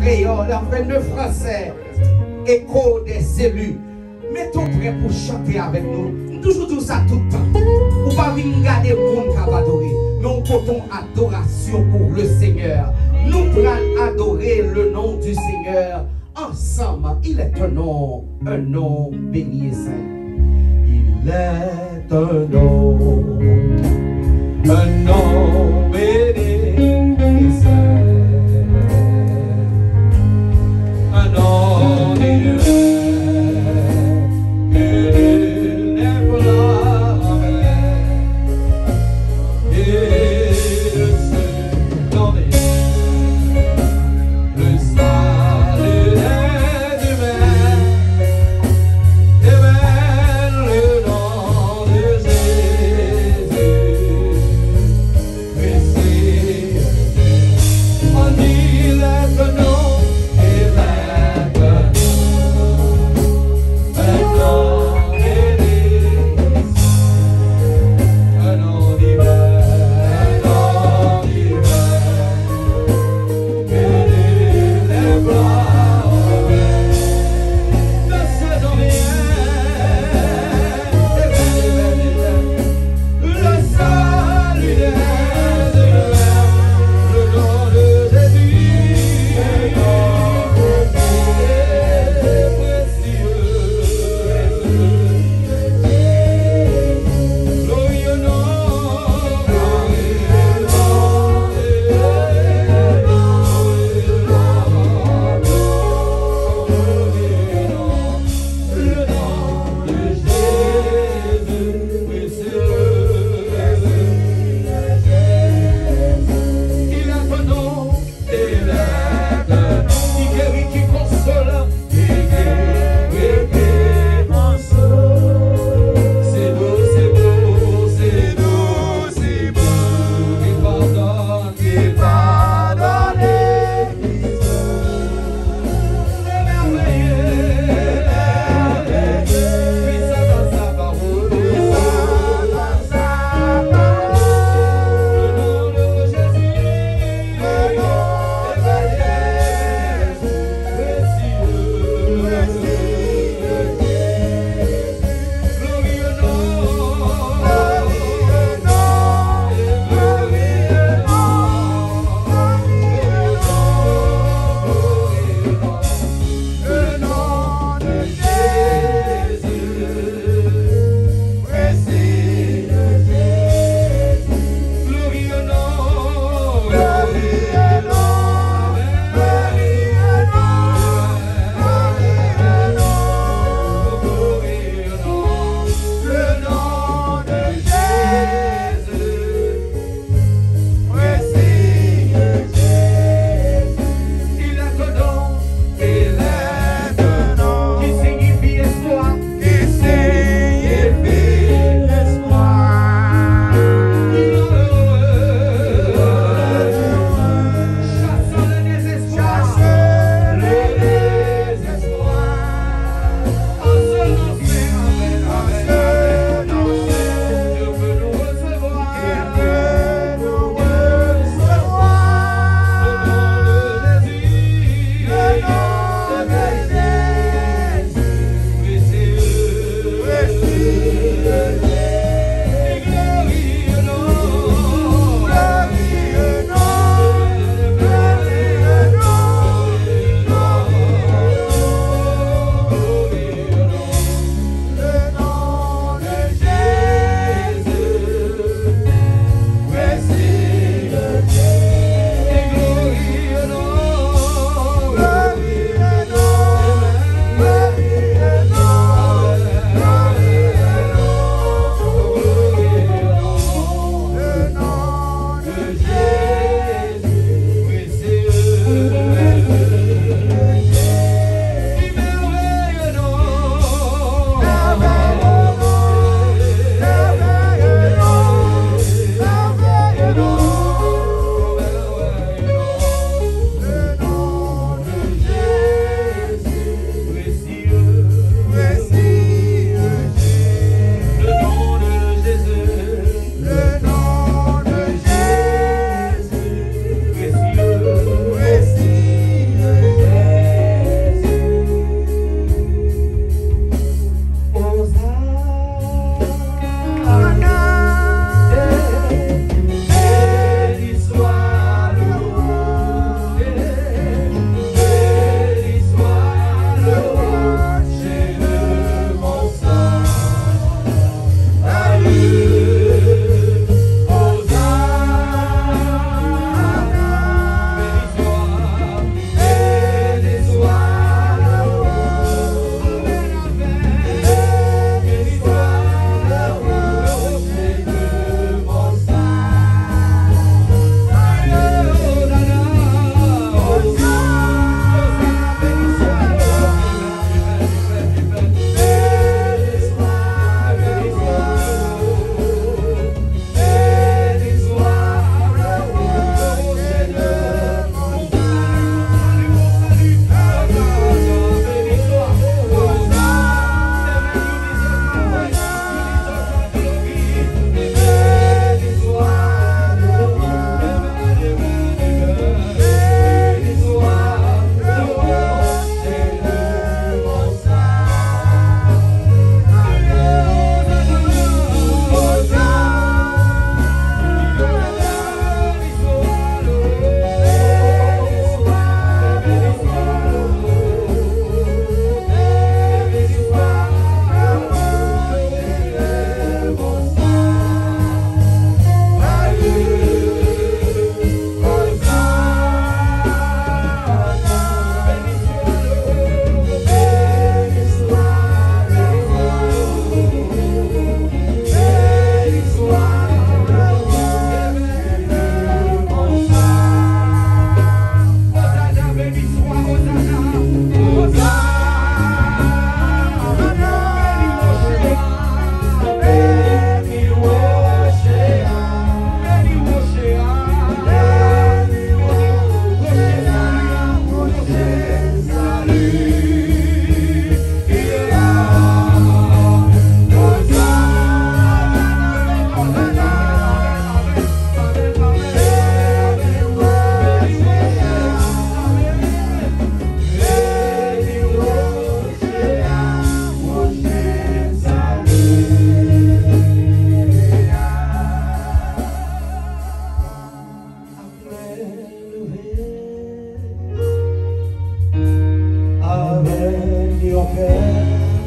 créole, enfin de français, écho des élus. Mettons prêt pour chanter avec nous. Toujours tout ça tout le temps. Ou pas venir garder le monde qui va adorer. Mais on porte adoration pour le Seigneur. Nous allons adorer le nom du Seigneur. Ensemble, il est un nom béni et saint. Il est un nom béni et saint. Un nom divin.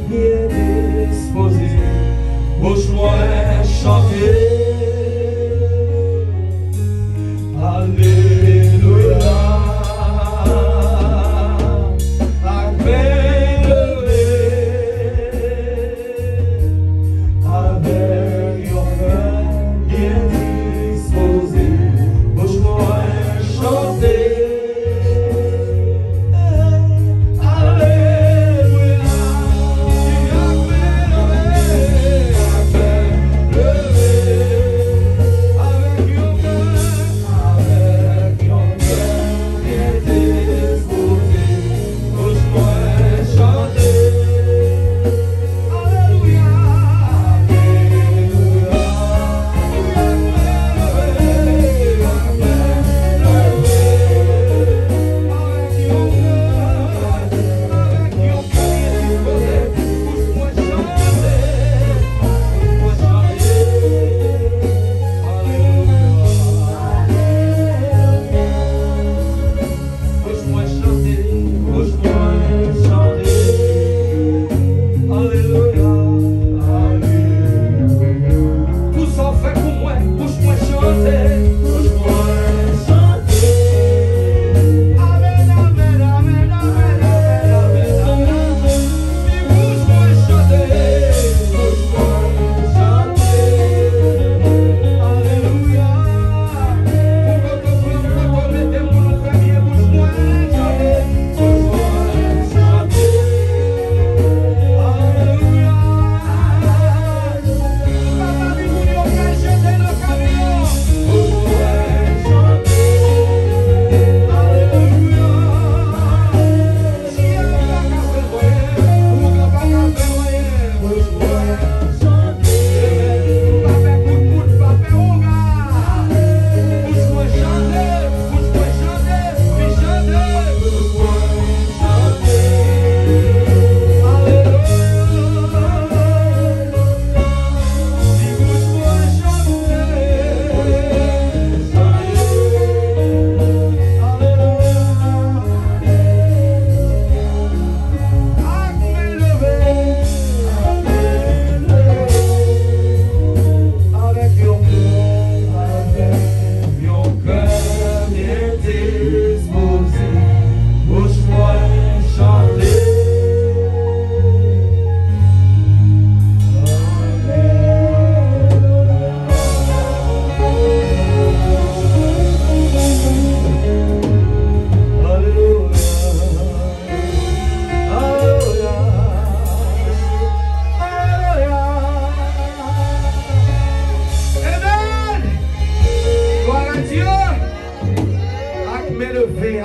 bien disposé, bouche-moi chanter. Alléluia.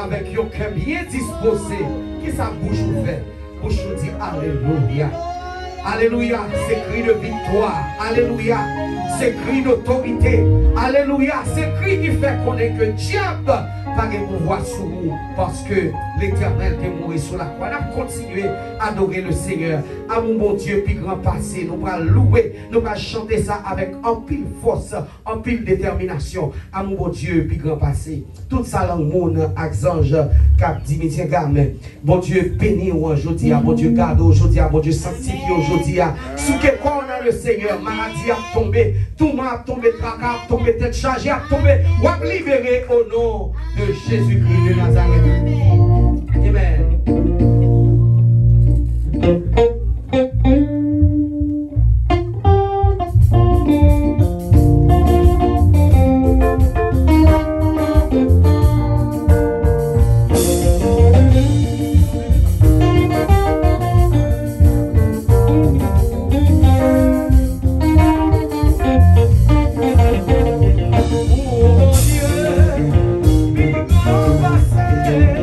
Avec un cœur bien disposé, qui sa bouche vous fait? Bouche vous dit Alléluia. Alléluia, c'est cri de victoire. Alléluia, c'est cri d'autorité. Alléluia, c'est cri qui fait qu'on est que diable pas de pouvoir sur vous parce que l'Éternel est mort sur la croix. On a continué à adorer le Seigneur. À mon bon Dieu, puis grand passé, nous allons louer, nous allons chanter ça avec un pile force, un pile détermination. À mon bon Dieu, puis grand passé. Tout ça, le monde, ange, cap dit, métier gamme. Bon Dieu, béni aujourd'hui, bon Dieu, garde aujourd'hui, bon Dieu, sanctifie aujourd'hui. Sous quel quoi on a le Seigneur, maladie a tombé, tout le monde a tombé, tracas a tombé, tête chargée a tombé. On va libérer au nom de Jésus-Christ de Nazareth. Amen. Oh Dieu, puis grand passé.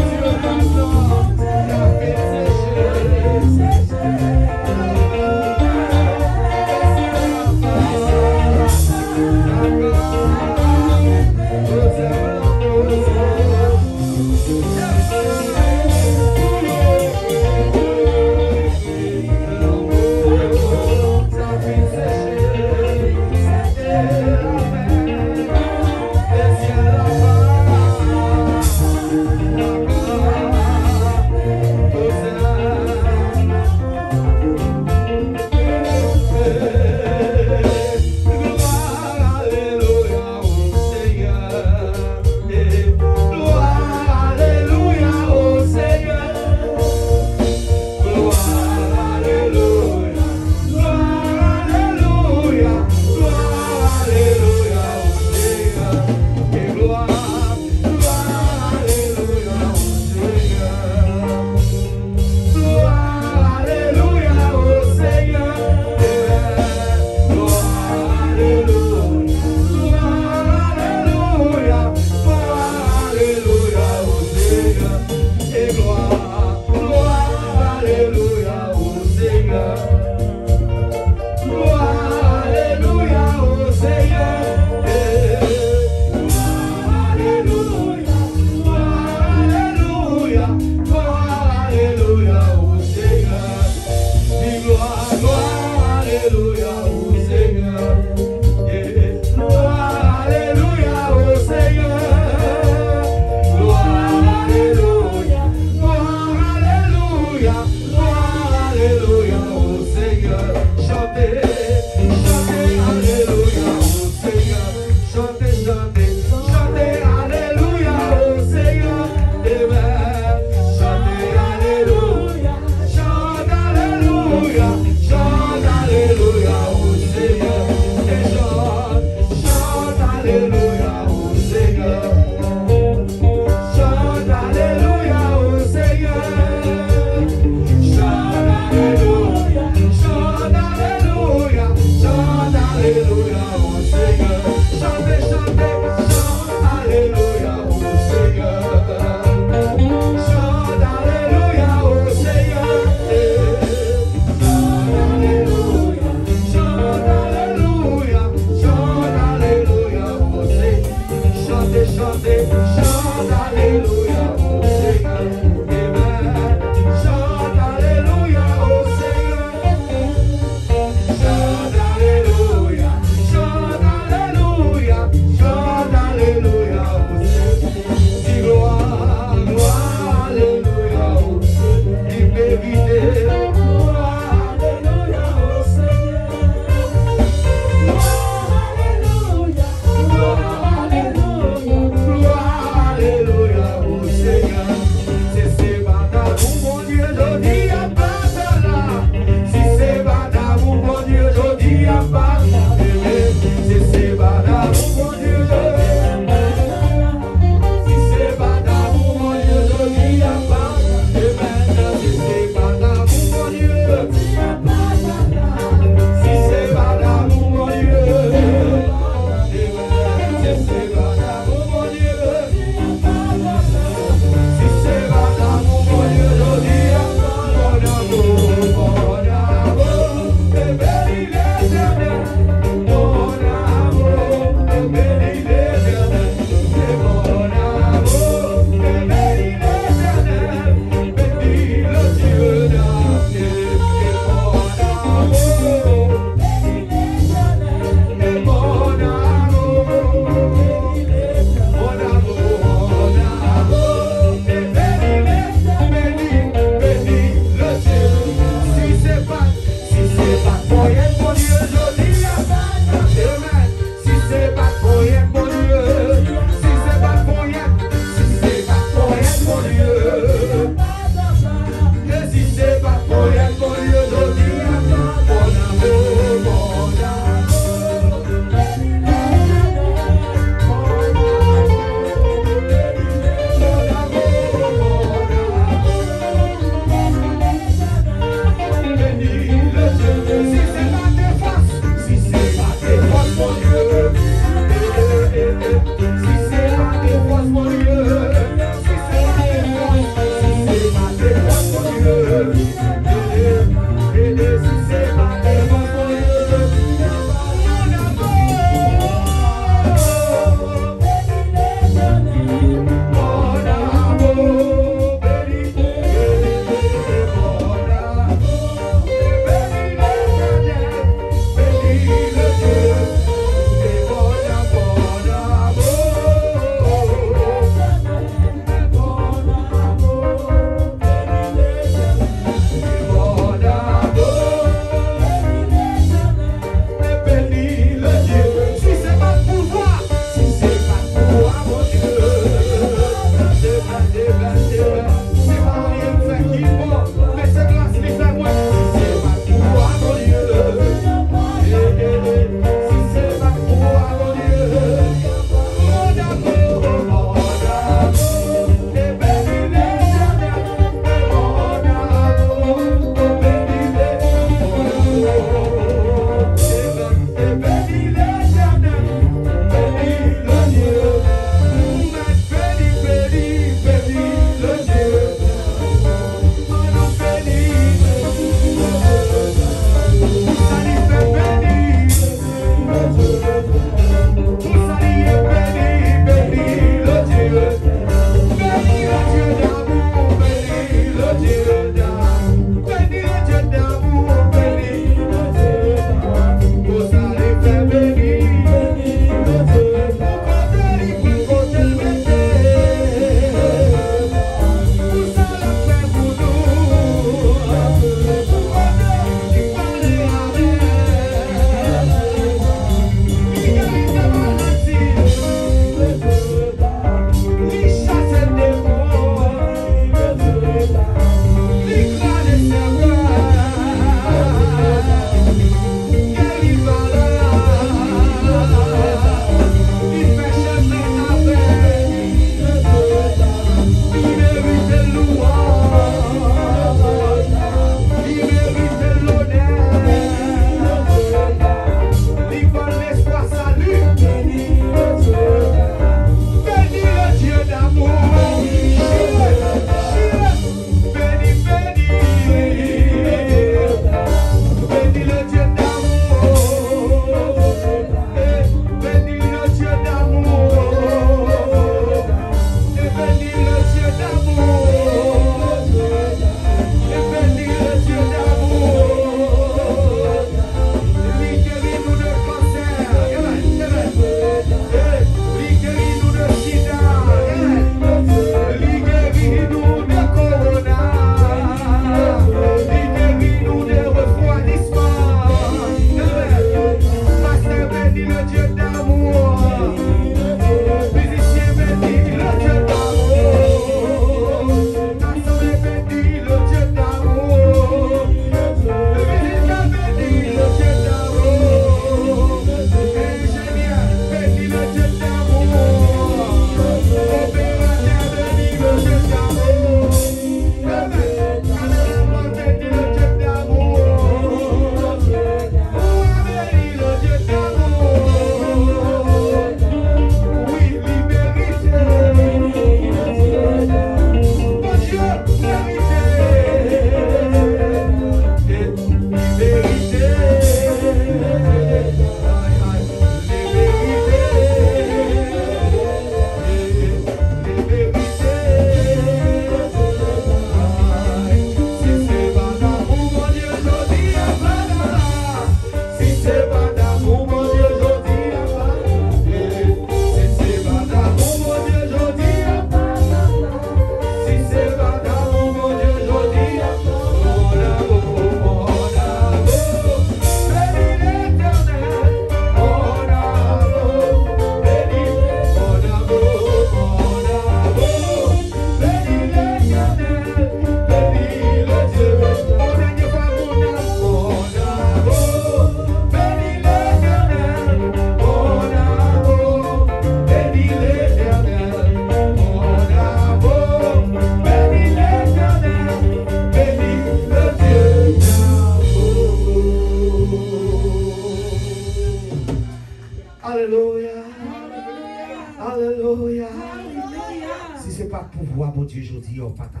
pouvoir, mon Dieu, je dis, oh, pas là.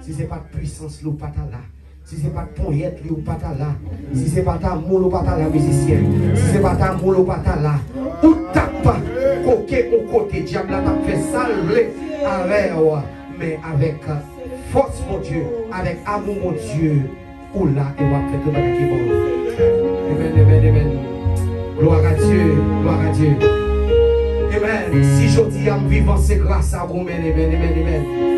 Si ce n'est pas de puissance, ou pas là. Si ce n'est pas de poignette, ou pas là. Si ce n'est pas d'amour, ou pas là, musicien. Si ce n'est pas d'amour, ou pas là. Ou tape, coquet, au côté, diable, là, t'as fait salver avec, mais avec force, mon Dieu, avec amour, mon Dieu. Ou là, et on va faire tout le monde qui bon. Amen, amen, amen. Gloire à Dieu, gloire à Dieu. Amen. Si je dis en vivant, c'est grâce à vous. Amen, amen, amen, amen.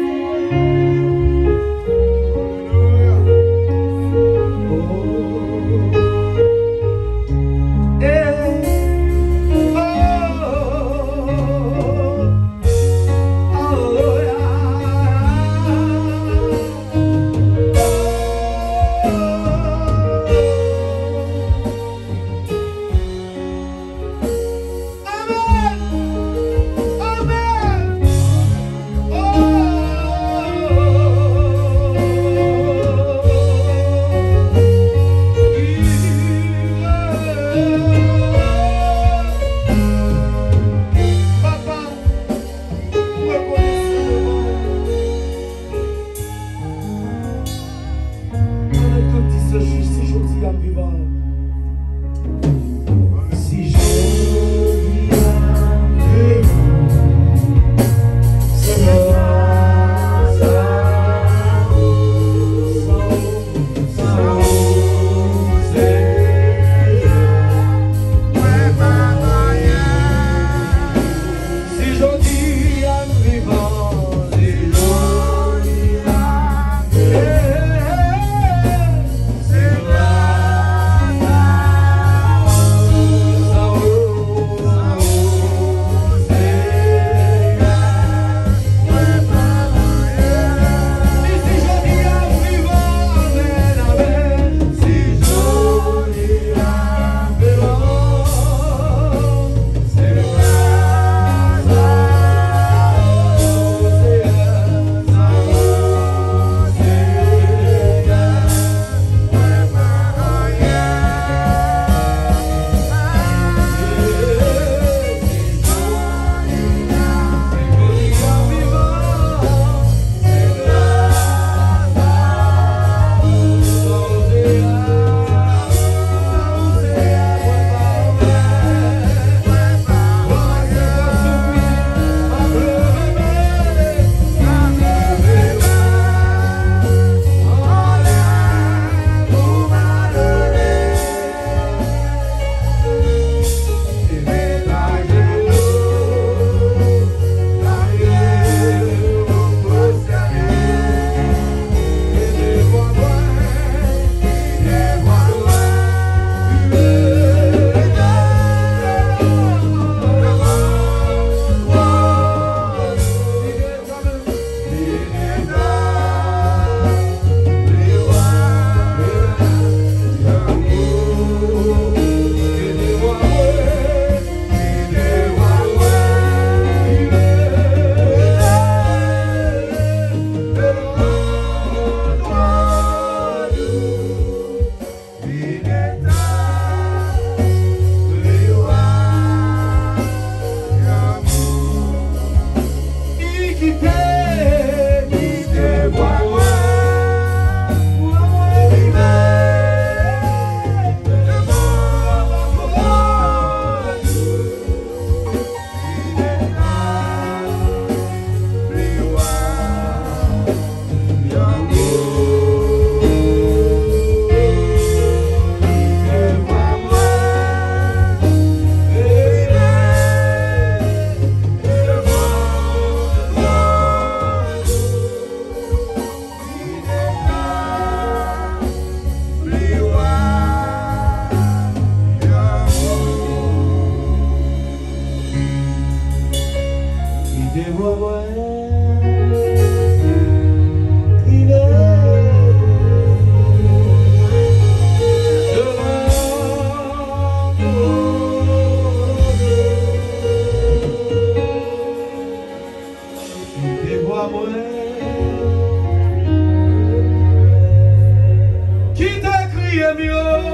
amis, oh.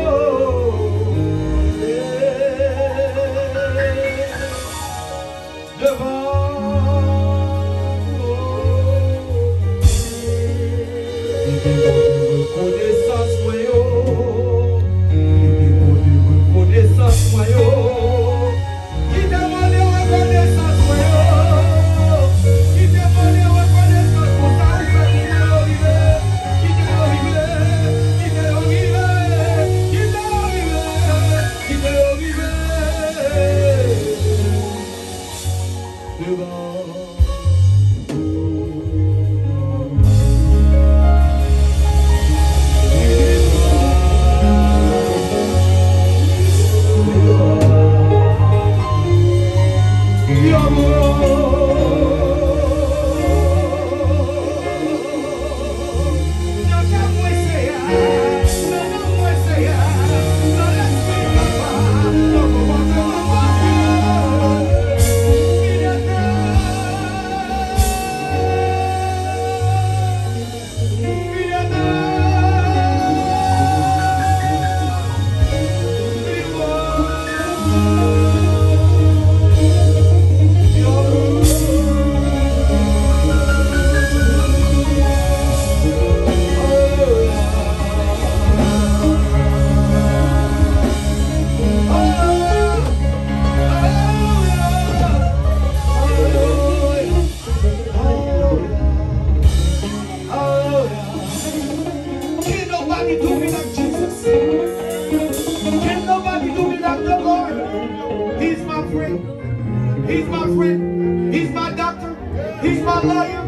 He's my friend. He's my doctor. He's my lawyer.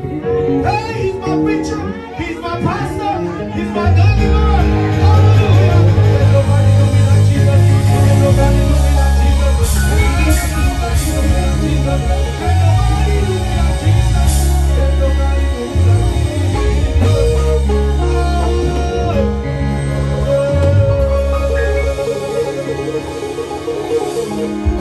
Hey, he's my preacher. He's my pastor. He's my deliverer. Hallelujah. Can nobody do me like Jesus? Can nobody do me like Jesus? Can nobody do me like Jesus? Can nobody do me like Jesus? Can nobody do me like Jesus?